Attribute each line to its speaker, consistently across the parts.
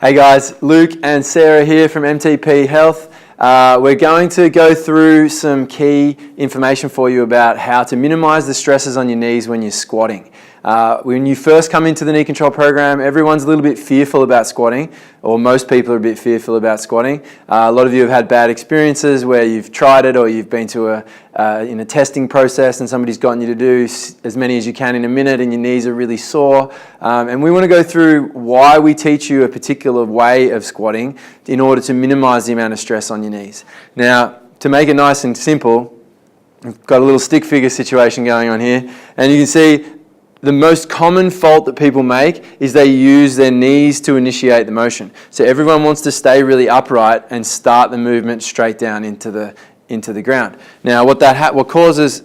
Speaker 1: Hey guys, Luke and Sarah here from MTP Health. We're going to go through some key information for you about how to minimize the stresses on your knees when you're squatting. When you first come into the knee control program, everyone's a little bit fearful about squatting, or most people are a bit fearful about squatting. A lot of you have had bad experiences where you've tried it or you've been to in a testing process and somebody's gotten you to do as many as you can in a minute and your knees are really sore. And we want to go through why we teach you a particular way of squatting in order to minimize the amount of stress on your knees. Now, to make it nice and simple, we've got a little stick figure situation going on here, and you can see the most common fault that people make is they use their knees to initiate the motion. So everyone wants to stay really upright and start the movement straight down into the ground. Now what causes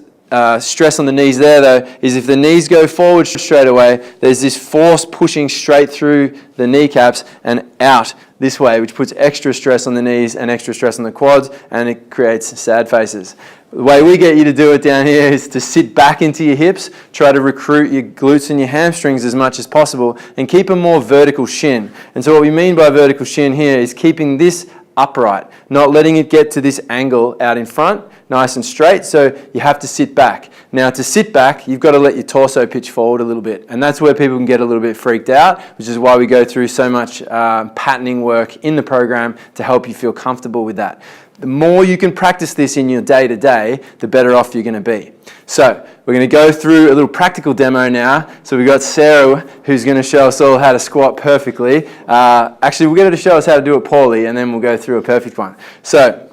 Speaker 1: stress on the knees there though is if the knees go forward straight away, there's this force pushing straight through the kneecaps and out this way, which puts extra stress on the knees and extra stress on the quads, and it creates sad faces. The way we get you to do it down here is to sit back into your hips, try to recruit your glutes and your hamstrings as much as possible, and keep a more vertical shin. And so what we mean by vertical shin here is keeping this upright, not letting it get to this angle out in front, nice and straight, so you have to sit back. Now to sit back, you've got to let your torso pitch forward a little bit, and that's where people can get a little bit freaked out, which is why we go through so much patterning work in the program to help you feel comfortable with that. The more you can practice this in your day-to-day, the better off you're going to be. So we're going to go through a little practical demo now. So we've got Sarah who's going to show us all how to squat perfectly. Actually, we'll get her to show us how to do it poorly, and then we'll go through a perfect one. So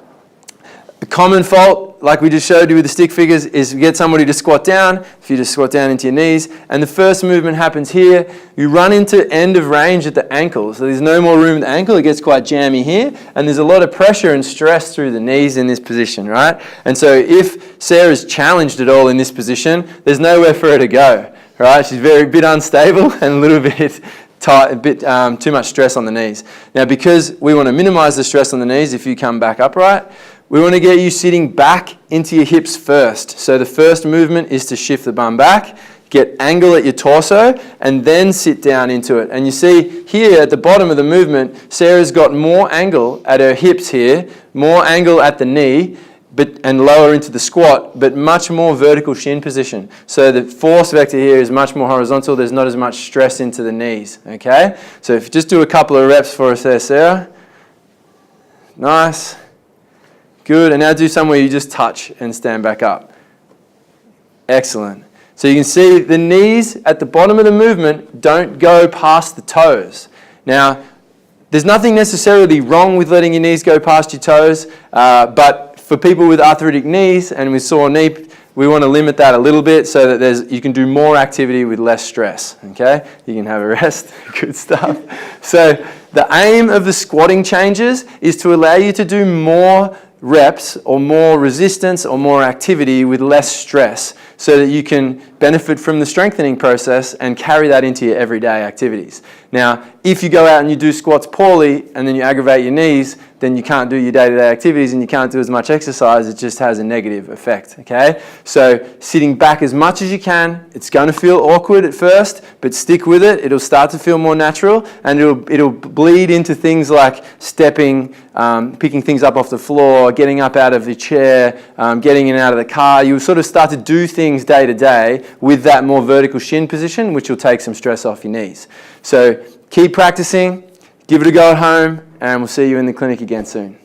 Speaker 1: the common fault, like we just showed you with the stick figures, is you get somebody to squat down. If you just squat down into your knees, and the first movement happens here, you run into end of range at the ankle. So there's no more room at the ankle, it gets quite jammy here, and there's a lot of pressure and stress through the knees in this position, right? And so if Sarah's challenged at all in this position, there's nowhere for her to go, right? She's a bit unstable and a little bit too much stress on the knees. Now, because we want to minimize the stress on the knees, if you come back upright, we want to get you sitting back into your hips first. So the first movement is to shift the bum back, get angle at your torso, and then sit down into it. And you see here at the bottom of the movement, Sarah's got more angle at her hips here, more angle at the knee, and lower into the squat, but much more vertical shin position. So the force vector here is much more horizontal. There's not as much stress into the knees, okay? So if you just do a couple of reps for us there, Sarah. Nice. Good, and now do somewhere you just touch and stand back up. Excellent. So you can see the knees at the bottom of the movement don't go past the toes. Now, there's nothing necessarily wrong with letting your knees go past your toes, but for people with arthritic knees and with sore knee, we want to limit that a little bit so that you can do more activity with less stress, okay? You can have a rest, good stuff. So the aim of the squatting changes is to allow you to do more reps or more resistance or more activity with less stress so that you can benefit from the strengthening process and carry that into your everyday activities. Now, if you go out and you do squats poorly and then you aggravate your knees, then you can't do your day-to-day activities and you can't do as much exercise. It just has a negative effect, okay? So sitting back as much as you can, it's going to feel awkward at first, but stick with it. It'll start to feel more natural, and it'll bleed into things like stepping, picking things up off the floor, getting up out of the chair, getting in and out of the car. You'll sort of start to do things day to day with that more vertical shin position, which will take some stress off your knees. So keep practicing, give it a go at home, and we'll see you in the clinic again soon.